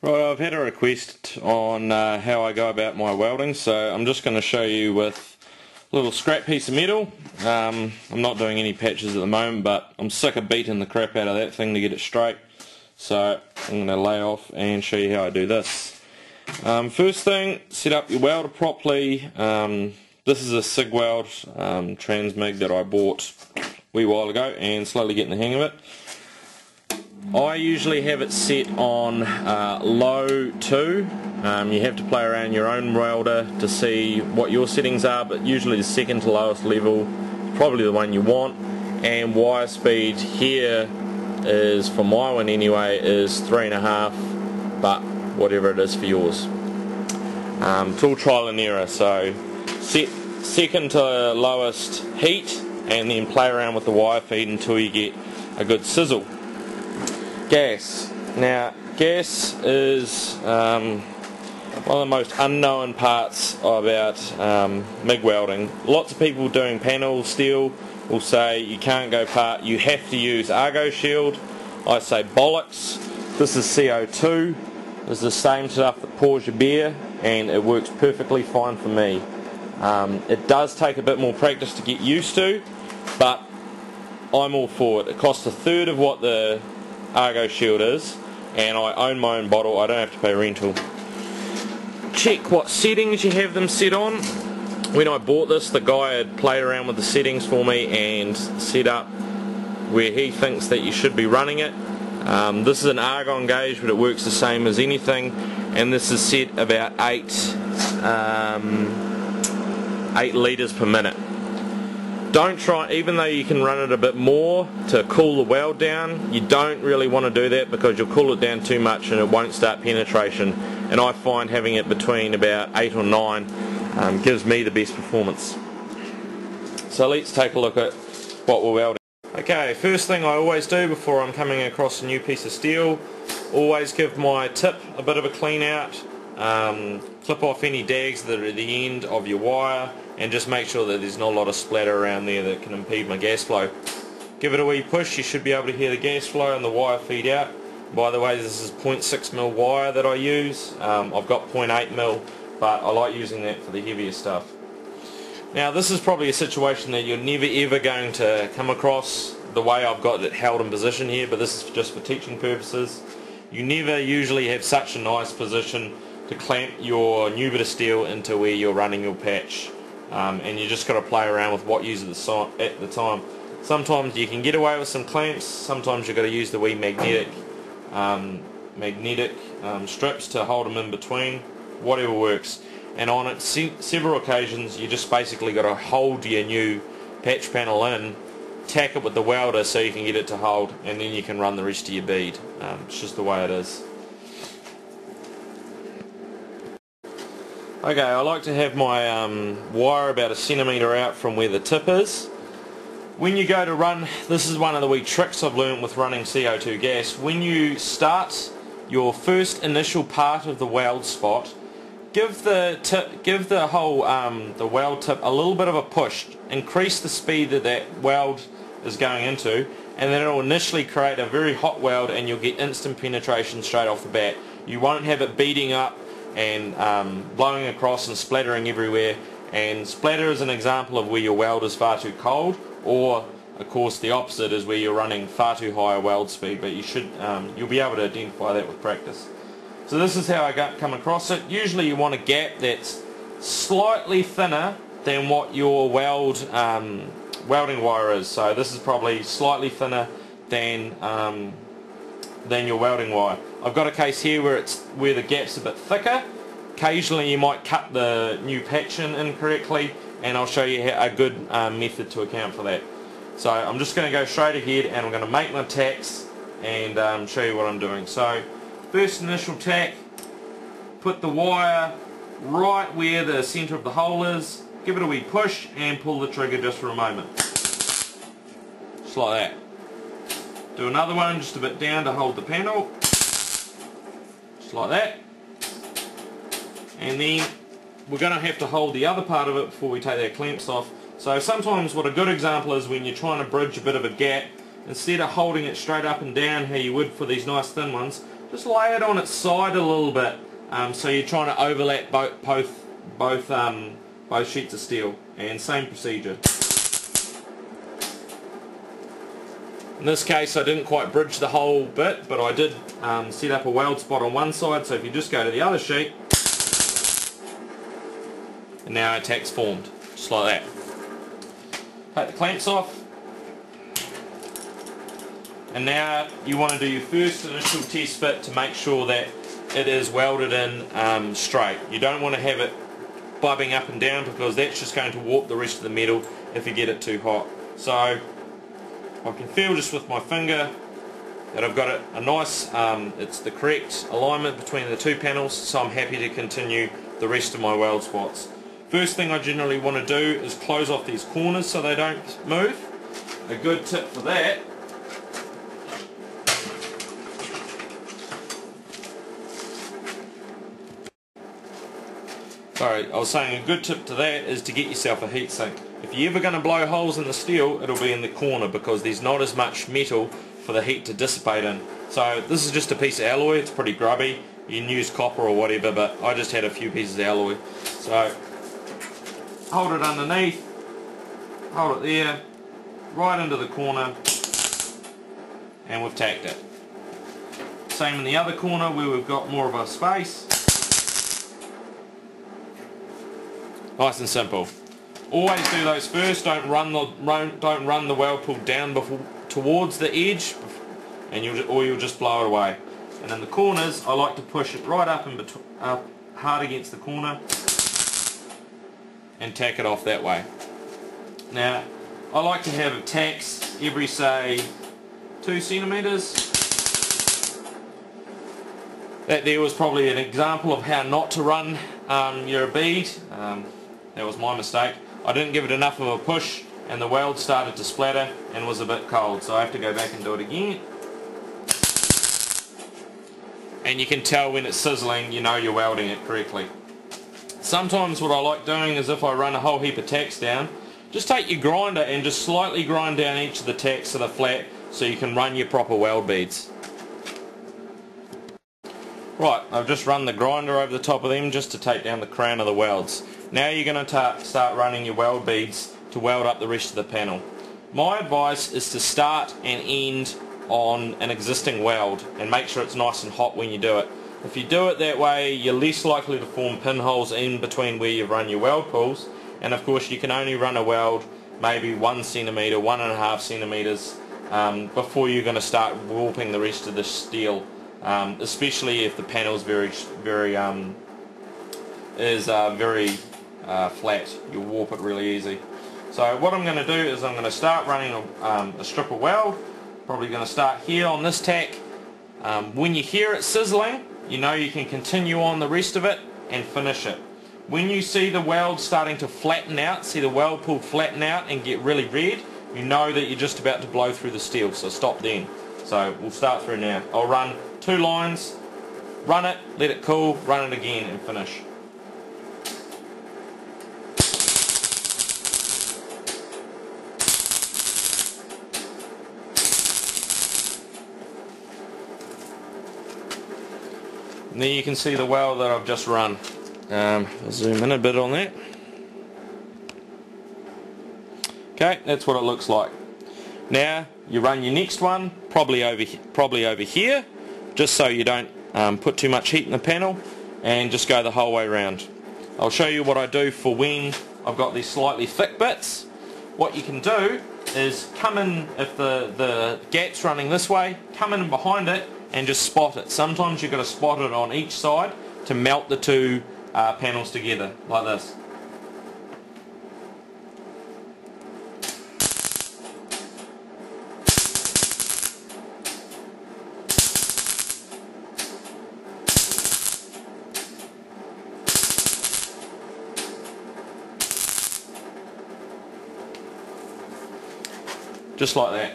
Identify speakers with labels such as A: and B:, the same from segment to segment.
A: Right, I've had a request on how I go about my welding, so I'm just going to show you with a little scrap piece of metal. I'm not doing any patches at the moment, but I'm sick of beating the crap out of that thing to get it straight, so I'm going to lay off and show you how I do this. First thing, set up your welder properly. This is a SIG weld transmig that I bought a wee while ago and slowly getting the hang of it. I usually have it set on low 2. You have to play around your own welder to see what your settings are, but usually the second to lowest level is probably the one you want. And wire speed here is, for my one anyway, is 3.5, but whatever it is for yours. It's all trial and error, so set second to lowest heat and then play around with the wire feed until you get a good sizzle. Gas. Now, gas is one of the most unknown parts about MIG welding. Lots of people doing panel steel will say you can't go part, you have to use Argo Shield. I say bollocks. This is CO2. It's the same stuff that pours your beer, and it works perfectly fine for me. It does take a bit more practice to get used to, but I'm all for it. It costs a third of what the Argo Shield is, and I own my own bottle. I don't have to pay rental. Check what settings you have them set on. When I bought this, the guy had played around with the settings for me and set up where he thinks that you should be running it. This is an argon gauge, but it works the same as anything, and this is set about 8 litres per minute. Don't try, even though you can run it a bit more to cool the weld down, you don't really want to do that because you'll cool it down too much and it won't start penetration. And I find having it between about 8 or 9 gives me the best performance. So let's take a look at what we're welding. Okay, first thing I always do before I'm coming across a new piece of steel, always give my tip a bit of a clean out, clip off any dags that are at the end of your wire, and just make sure that there's not a lot of splatter around there that can impede my gas flow. Give it a wee push, you should be able to hear the gas flow and the wire feed out. By the way, this is 0.6mm wire that I use. I've got 0.8mm, but I like using that for the heavier stuff. Now, this is probably a situation that you're never ever going to come across the way I've got it held in position here, but this is just for teaching purposes. You never usually have such a nice position to clamp your new bit of steel into where you're running your patch. And you just got to play around with what you use at the time. Sometimes you can get away with some clamps, sometimes you've got to use the wee magnetic strips to hold them in between, whatever works. And on it, several occasions you just basically got to hold your new patch panel in, tack it with the welder so you can get it to hold, and then you can run the rest of your bead. It's just the way it is. Okay, I like to have my wire about 1 centimetre out from where the tip is. When you go to run, this is one of the wee tricks I've learned with running CO2 gas. When you start your first initial part of the weld spot, give the weld tip a little bit of a push. Increase the speed that weld is going into, and then it will initially create a very hot weld, and you'll get instant penetration straight off the bat. You won't have it beating up and blowing across and splattering everywhere. And splatter is an example of where your weld is far too cold, or of course the opposite is where you're running far too high a weld speed, but you'll be able to identify that with practice. So this is how I come across it. Usually you want a gap that's slightly thinner than what your welding wire is. So this is probably slightly thinner than your welding wire. I've got a case here where the gap's a bit thicker. Occasionally you might cut the new patch in incorrectly, and I'll show you a good method to account for that. So I'm just going to go straight ahead and I'm going to make my tacks and show you what I'm doing. So first initial tack, put the wire right where the centre of the hole is, give it a wee push and pull the trigger just for a moment. Just like that. Do another one just a bit down to hold the panel. Just like that. And then we're going to have to hold the other part of it before we take our clamps off. So sometimes what a good example is when you're trying to bridge a bit of a gap, instead of holding it straight up and down how you would for these nice thin ones, just lay it on its side a little bit. So you're trying to overlap both sheets of steel, and same procedure. In this case I didn't quite bridge the whole bit, but I did set up a weld spot on one side, so if you just go to the other sheet, and now our tack's formed, just like that. Take the clamps off, and now you want to do your first initial test fit to make sure that it is welded in straight. You don't want to have it bobbing up and down, because that's just going to warp the rest of the metal if you get it too hot. So I can feel just with my finger that I've got it a nice, it's the correct alignment between the two panels, so I'm happy to continue the rest of my weld spots. First thing I generally want to do is close off these corners so they don't move. A good tip for that I was saying a good tip to that is to get yourself a heat sink. If you're ever going to blow holes in the steel, it'll be in the corner, because there's not as much metal for the heat to dissipate in. So this is just a piece of alloy, it's pretty grubby. You can use copper or whatever, but I just had a few pieces of alloy. So hold it underneath, hold it there, right into the corner, and we've tacked it. Same in the other corner where we've got more of a space. Nice and simple. Always do those first. Don't run the weld pull down towards the edge, and you'll just blow it away. And in the corners, I like to push it right up hard against the corner and tack it off that way. Now, I like to have tacks every, say, 2 centimeters. That there was probably an example of how not to run your bead. That was my mistake. I didn't give it enough of a push, and the weld started to splatter and was a bit cold, so I have to go back and do it again. And you can tell when it's sizzling, you know you're welding it correctly. Sometimes what I like doing is, if I run a whole heap of tacks down, just take your grinder and just slightly grind down each of the tacks so they're flat, so you can run your proper weld beads. Right, I've just run the grinder over the top of them just to take down the crown of the welds. Now you're going to start running your weld beads to weld up the rest of the panel. My advice is to start and end on an existing weld, and make sure it's nice and hot when you do it. If you do it that way, you're less likely to form pinholes in between where you've run your weld pulls, and of course you can only run a weld maybe 1 centimetre, 1.5 centimetres before you're going to start warping the rest of the steel. Especially if the panel is very flat, you'll warp it really easy. So what I'm going to do is I'm going to start running a strip of weld. Probably going to start here on this tack. When you hear it sizzling, you know you can continue on the rest of it and finish it. When you see the weld starting to flatten out, see the weld pull flatten out and get really red, you know that you're just about to blow through the steel, so stop then. So we'll start through now. I'll run 2 lines, run it, let it cool, run it again and finish. And there you can see the weld that I've just run. I'll zoom in a bit on that. Okay, that's what it looks like. Now you run your next one probably over here, just so you don't put too much heat in the panel, and just go the whole way around. I'll show you what I do for when I've got these slightly thick bits. What you can do is come in, if the gap's running this way, come in behind it and just spot it. Sometimes you've got to spot it on each side to melt the two panels together, like this. Just like that.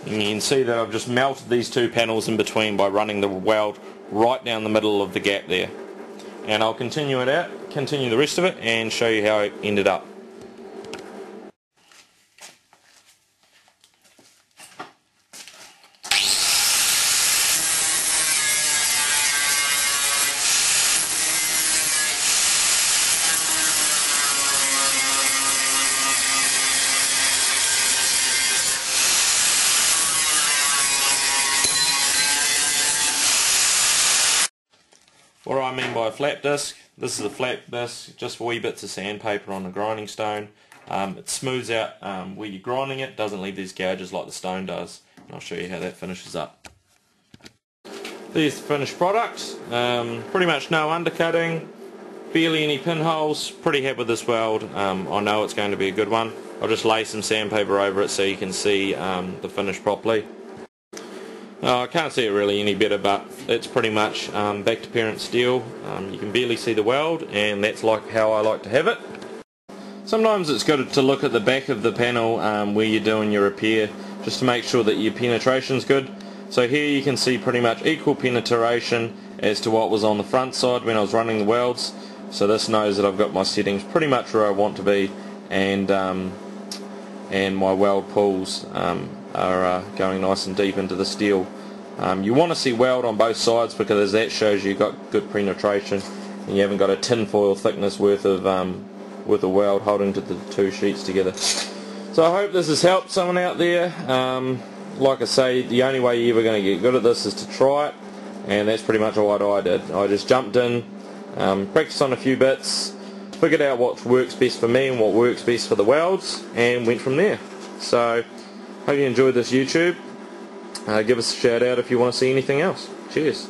A: And you can see that I've just melted these two panels in between by running the weld right down the middle of the gap there. And I'll continue the rest of it and show you how it ended up. I mean by a flap disc. This is a flap disc, just wee bits of sandpaper on a grinding stone. It smooths out where you're grinding it, doesn't leave these gouges like the stone does. And I'll show you how that finishes up. There's the finished product. Pretty much no undercutting, barely any pinholes. Pretty happy with this weld. I know it's going to be a good one. I'll just lay some sandpaper over it so you can see the finish properly. I can't see it really any better, but it's pretty much back to parent steel. You can barely see the weld, and that's like how I like to have it. Sometimes it's good to look at the back of the panel where you're doing your repair, just to make sure that your penetration's good. So here you can see pretty much equal penetration as to what was on the front side when I was running the welds. So this knows that I've got my settings pretty much where I want to be, and my weld pulls are going nice and deep into the steel. You want to see weld on both sides because that shows you've got good penetration and you haven't got a tinfoil thickness worth of weld holding to the two sheets together. So I hope this has helped someone out there. Like I say, the only way you're ever going to get good at this is to try it, and that's pretty much what I did. I just jumped in, practiced on a few bits, figured out what works best for me and what works best for the welds, and went from there. So hope you enjoyed this YouTube. Give us a shout out if you want to see anything else. Cheers.